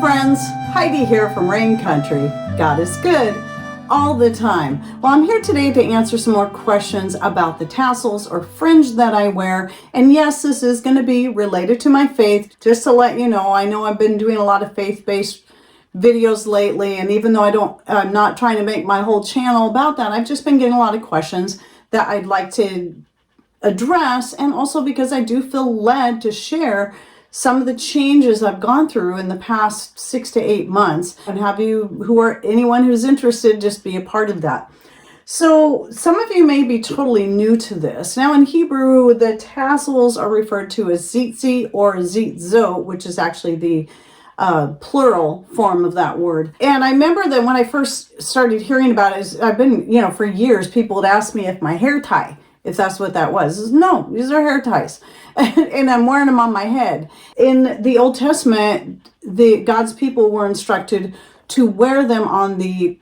friends, Heidi here from Rain Country. God is good all the time. Well, I'm here today to answer some more questions about the tassels or fringe that I wear. And yes, this is going to be related to my faith. Just to let you know, I know I've been doing a lot of faith-based videos lately, and even though I'm not trying to make my whole channel about that, I've just been getting a lot of questions that I'd like to address, and also because I do feel led to share some of the changes I've gone through in the past 6 to 8 months, and have you, anyone who's interested, just be a part of that. So some of you may be totally new to this. Now in Hebrew, the tassels are referred to as zitzi or zitzo, which is actually the plural form of that word. And I remember that when I first started hearing about it, I've been, for years, people would ask me if my hair tie, if that's what that was. No, these are hair ties. And I'm wearing them on my head. In the Old Testament, God's people were instructed to wear them on the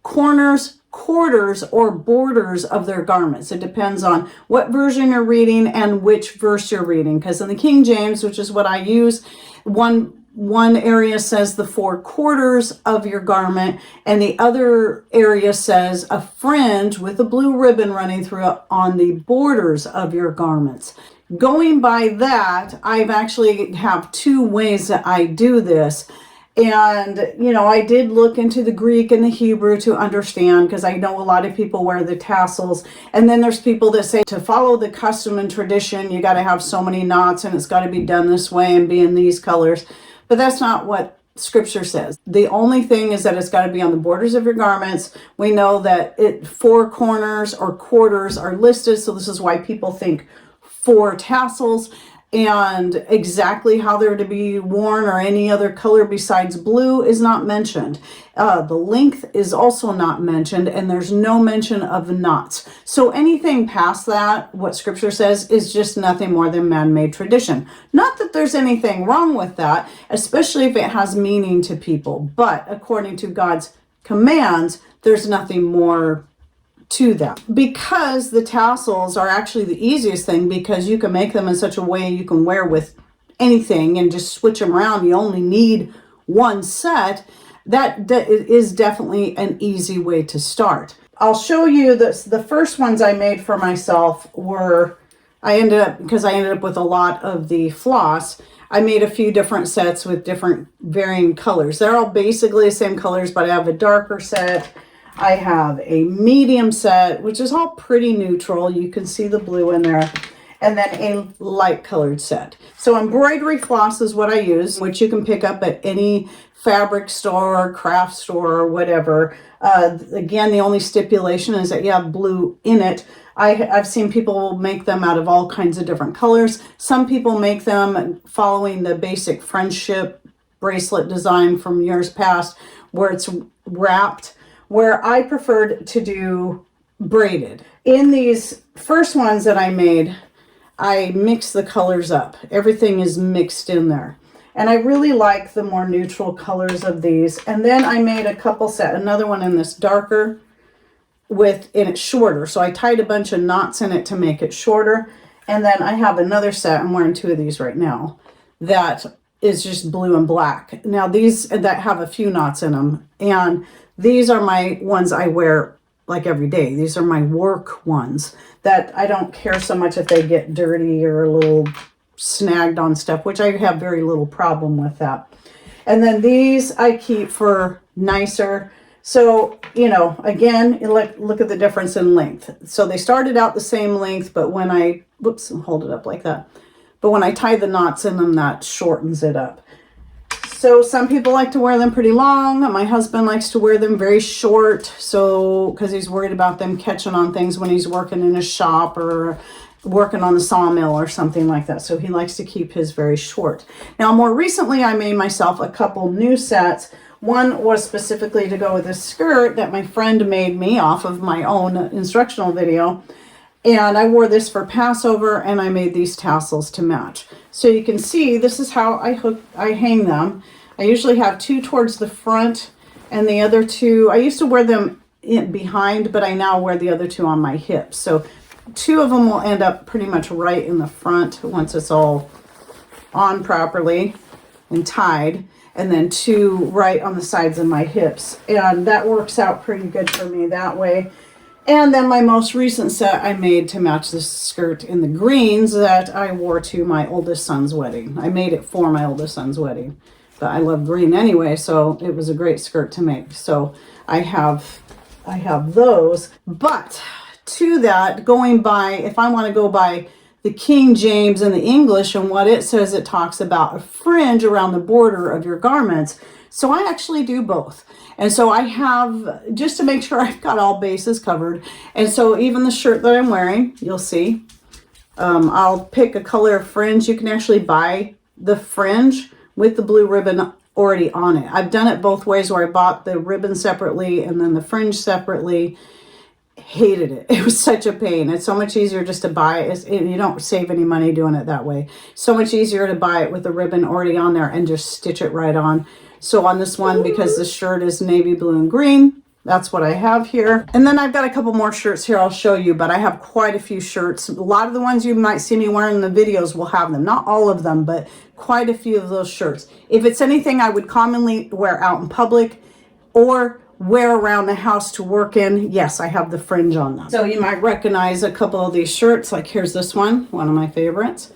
corners, quarters, or borders of their garments. It depends on what version you're reading and which verse you're reading. Because in the King James, which is what I use, one area says the 4 quarters of your garment, and the other area says a fringe with a blue ribbon running through it on the borders of your garments. Going by that, I've actually have 2 ways that I do this. And, I did look into the Greek and the Hebrew to understand, because I know a lot of people wear the tassels. And then there's people that say to follow the custom and tradition, you got to have so many knots and it's got to be done this way and be in these colors. But that's not what Scripture says. The only thing is that it's got to be on the borders of your garments. We know that 4 corners or quarters are listed, so this is why people think 4 tassels. And exactly how they're to be worn or any other color besides blue is not mentioned. The length is also not mentioned, and there's no mention of knots. So anything past that, what Scripture says, is just nothing more than man-made tradition. Not that there's anything wrong with that, especially if it has meaning to people. But according to God's commands, there's nothing more to that, because the tassels are actually the easiest thing, because you can make them in such a way you can wear with anything and just switch them around. You only need 1 set. That is definitely an easy way to start. I'll show you this. The first ones I made for myself were, because I ended up with a lot of the floss, I made a few different sets with different varying colors. They're all basically the same colors, but I have a darker set. I have a medium set, which is all pretty neutral. You can see the blue in there. And then a light colored set. So embroidery floss is what I use, which you can pick up at any fabric store, craft store, or whatever. Again, the only stipulation is that you have blue in it. I've seen people make them out of all kinds of different colors. Some people make them following the basic friendship bracelet design from years past, where it's wrapped, where I preferred to do braided. In these first ones that I made, I mixed the colors up. Everything is mixed in there. And I really like the more neutral colors of these. And then I made a couple set, another one in this darker and it's shorter. So I tied a bunch of knots in it to make it shorter. And then I have another set, I'm wearing 2 of these right now, that is just blue and black. Now these that have a few knots in them, and these are my ones I wear like every day. These are my work ones that I don't care so much if they get dirty or a little snagged on stuff, which I have very little problem with that. And then these I keep for nicer. So, again, look at the difference in length. So they started out the same length, but when I, hold it up like that. But when I tie the knots in them, that shortens it up. So some people like to wear them pretty long. My husband likes to wear them very short, because he's worried about them catching on things when he's working in a shop or working on the sawmill or something like that. So he likes to keep his very short. Now, more recently, I made myself a couple new sets. One was specifically to go with a skirt that my friend made me off of my own instructional video. And I wore this for Passover, and I made these tassels to match. So you can see, this is how I hang them. I usually have 2 towards the front, and the other 2, I used to wear them behind, but I now wear the other 2 on my hips. So 2 of them will end up pretty much right in the front once it's all on properly and tied. and then 2 right on the sides of my hips. And that works out pretty good for me that way. And then my most recent set I made to match this skirt in the greens that I wore to my oldest son's wedding. I made it for my oldest son's wedding, but I love green anyway, so it was a great skirt to make. So I have those. But to that, going by, if I want to go by the King James and the English and what it says, it talks about a fringe around the border of your garments. So I actually do both. And so I have, just to make sure I've got all bases covered. And so even the shirt that I'm wearing, you'll see, I'll pick a color of fringe. You can actually buy the fringe with the blue ribbon already on it. I've done it both ways, where I bought the ribbon separately and then the fringe separately. Hated it. It was such a pain. It's so much easier just to buy it. You don't save any money doing it that way. So much easier to buy it with the ribbon already on there and just stitch it right on. So on this one, because the shirt is navy blue and green, that's what I have here. And then I've got a couple more shirts here I'll show you, but I have quite a few shirts. A lot of the ones you might see me wearing in the videos will have them. Not all of them, but quite a few of those shirts. If it's anything I would commonly wear out in public or wear around the house to work in, yes, I have the fringe on them. So you might recognize a couple of these shirts. Like here's this one of my favorites.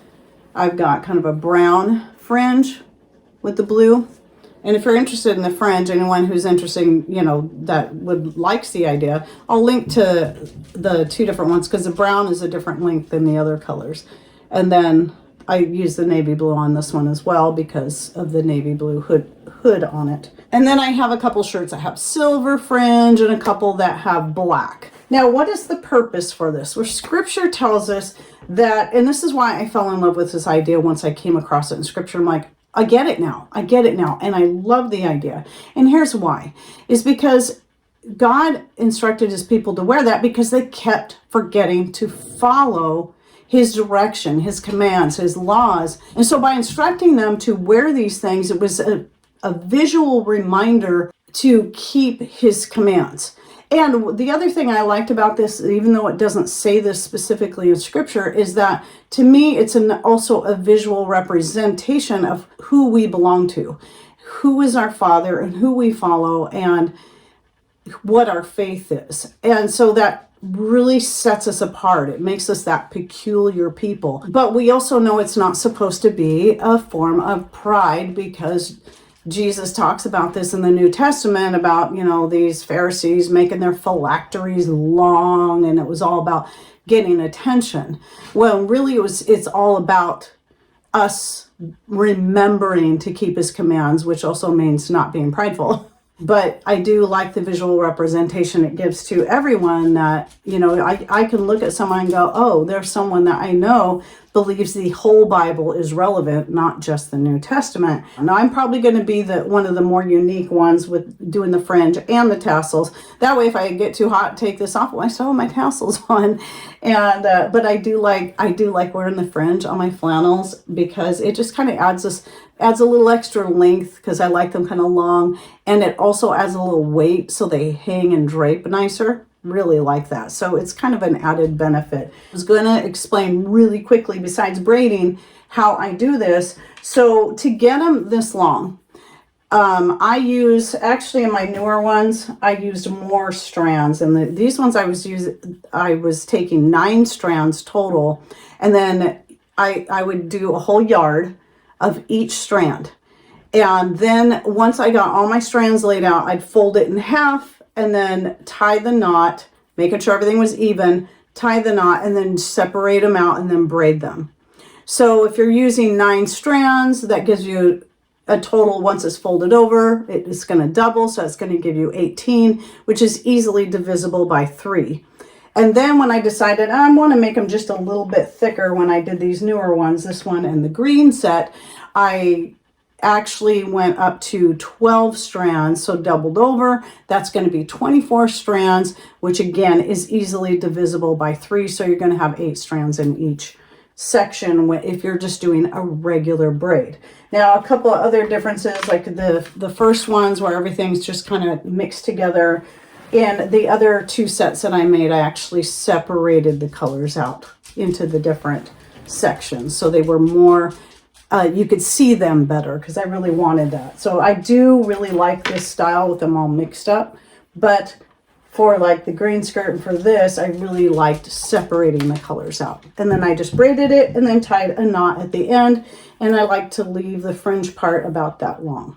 I've got kind of a brown fringe with the blue. And if you're interested in the fringe, anyone who's interested, that likes the idea, I'll link to the 2 different ones, because the brown is a different length than the other colors. And then I use the navy blue on this one as well because of the navy blue hood on it. And then I have a couple shirts that have silver fringe and a couple that have black. Now, what is the purpose for this? Well, scripture tells us that, and this is why I fell in love with this idea once I came across it in scripture. I'm like, I get it now. I get it now. And I love the idea. And here's why. Is because God instructed his people to wear that because they kept forgetting to follow his direction, his commands, his laws. And so by instructing them to wear these things, it was a visual reminder to keep his commands. And the other thing I liked about this, even though it doesn't say this specifically in scripture, is that to me, it's also a visual representation of who we belong to, who is our Father and who we follow and what our faith is. And so that really sets us apart. It makes us that peculiar people. But we also know it's not supposed to be a form of pride, because Jesus talks about this in the New Testament about, these Pharisees making their phylacteries long, and it was all about getting attention. Well, really it's all about us remembering to keep his commands, which also means not being prideful. But I do like the visual representation it gives to everyone that, I can look at someone and go, oh, there's someone that I know believes the whole Bible is relevant, not just the New Testament. Now, I'm probably going to be one of the more unique ones with doing the fringe and the tassels. That way, if I get too hot, take this off. Well, I still have my tassels on. And but I do like wearing the fringe on my flannels, because it just kind of adds a little extra length, because I like them kind of long, and it also adds a little weight so they hang and drape nicer. Really like that. So it's kind of an added benefit. I was going to explain really quickly, besides braiding, how I do this. So to get them this long, I use, actually in my newer ones, I used more strands. And these ones I was taking 9 strands total. And then I would do a whole yard of each strand. And then once I got all my strands laid out, I'd fold it in half and then tie the knot, making sure everything was even, tie the knot, and then separate them out and then braid them. So if you're using 9 strands, that gives you a total, once it's folded over, it's going to double. So it's going to give you 18, which is easily divisible by 3. And then when I decided I want to make them just a little bit thicker, when I did these newer ones, this one and the green set, I actually went up to 12 strands, so doubled over. That's going to be 24 strands, which again is easily divisible by 3. So you're going to have 8 strands in each section if you're just doing a regular braid. Now, a couple of other differences, like the first ones where everything's just kind of mixed together. And the other 2 sets that I made, I actually separated the colors out into the different sections. So they were more you could see them better, because I really wanted that. So I do really like this style with them all mixed up, but for like the green skirt and for this, I really liked separating the colors out. And then I just braided it and then tied a knot at the end, and I like to leave the fringe part about that long.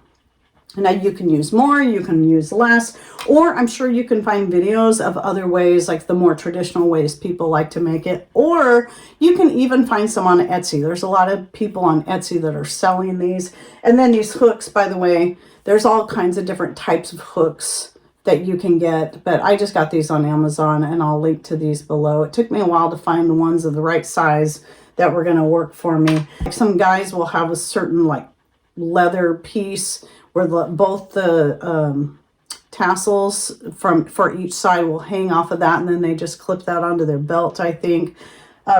Now you can use more, you can use less, or I'm sure you can find videos of other ways, like the more traditional ways people like to make it, or you can even find some on Etsy. There's a lot of people on Etsy that are selling these. And then these hooks, by the way, there's all kinds of different types of hooks that you can get, but I just got these on Amazon, and I'll link to these below. It took me a while to find the ones of the right size that were going to work for me. Like some guys will have a certain like leather piece where both the tassels for each side will hang off of that, and then they just clip that onto their belt, I think.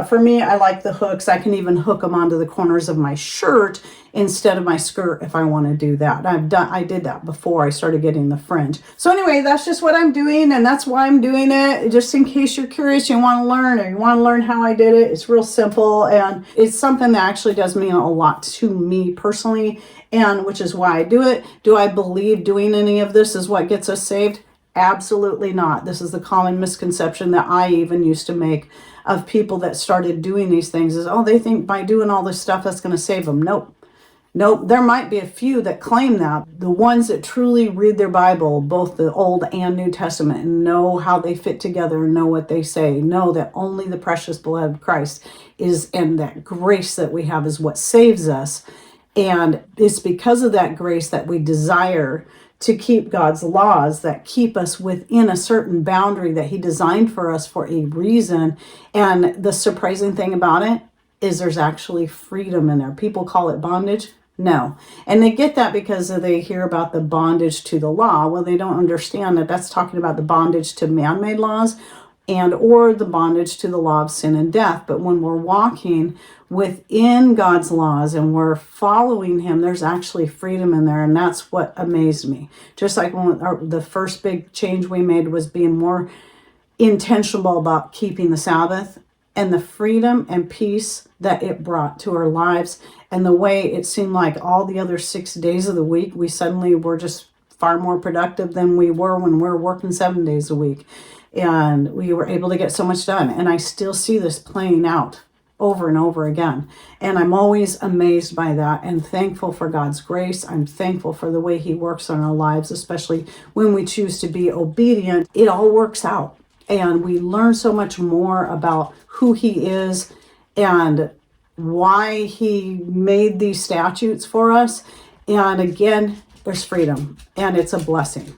For me, I like the hooks. I can even hook them onto the corners of my shirt instead of my skirt if I want to do that. I did that before I started getting the fringe. So anyway, that's just what I'm doing, and that's why I'm doing it. Just in case you're curious, you want to learn, or you want to learn how I did it. It's real simple, and it's something that actually does mean a lot to me personally, and which is why I do it. Do I believe doing any of this is what gets us saved? Absolutely not. This is the common misconception that I even used to make of people that started doing these things is, oh, they think by doing all this stuff that's going to save them. Nope. Nope. There might be a few that claim that. The ones that truly read their Bible, both the Old and New Testament, and know how they fit together and know what they say, know that only the precious blood of Christ is, and that grace that we have is what saves us. And it's because of that grace that we desire to keep God's laws that keep us within a certain boundary that he designed for us for a reason. And the surprising thing about it is there's actually freedom in there. People call it bondage. No. And they get that because they hear about the bondage to the law. Well, they don't understand that that's talking about the bondage to man-made laws and or the bondage to the law of sin and death. But when we're walking within God's laws and we're following him, there's actually freedom in there. And that's what amazed me. Just like when the first big change we made was being more intentional about keeping the Sabbath, and the freedom and peace that it brought to our lives, and the way it seemed like all the other 6 days of the week, we suddenly were just far more productive than we were when we're working 7 days a week. And we were able to get so much done. And I still see this playing out over and over again. And I'm always amazed by that and thankful for God's grace. I'm thankful for the way he works on our lives, especially when we choose to be obedient. It all works out. And we learn so much more about who he is and why he made these statutes for us. And again, there's freedom, and it's a blessing.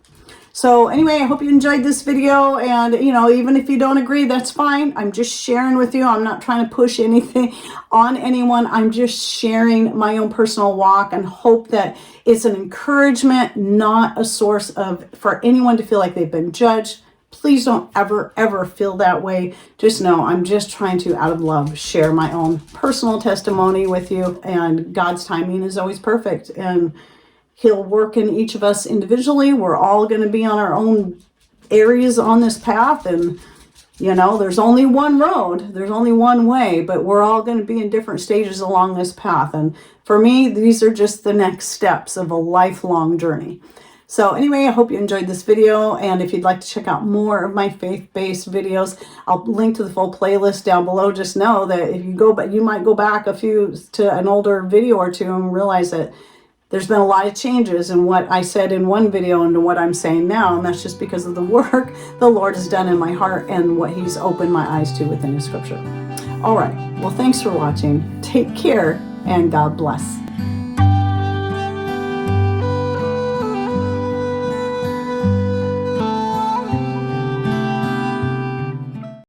So anyway, I hope you enjoyed this video, and even if you don't agree, that's fine. I'm just sharing with you. I'm not trying to push anything on anyone. I'm just sharing my own personal walk and hope that it's an encouragement, not a source for anyone to feel like they've been judged. Please don't ever feel that way. Just know I'm just trying to, out of love, share my own personal testimony with you, and God's timing is always perfect, and he'll work in each of us individually. We're all going to be on our own areas on this path. And, there's only one road. There's only one way. But we're all going to be in different stages along this path. And for me, these are just the next steps of a lifelong journey. So anyway, I hope you enjoyed this video. And if you'd like to check out more of my faith-based videos, I'll link to the full playlist down below. Just know that if you go, but you might go back to an older video or two and realize that there's been a lot of changes in what I said in one video and to what I'm saying now. And that's just because of the work the Lord has done in my heart and what he's opened my eyes to within his scripture. All right. Well, thanks for watching. Take care and God bless.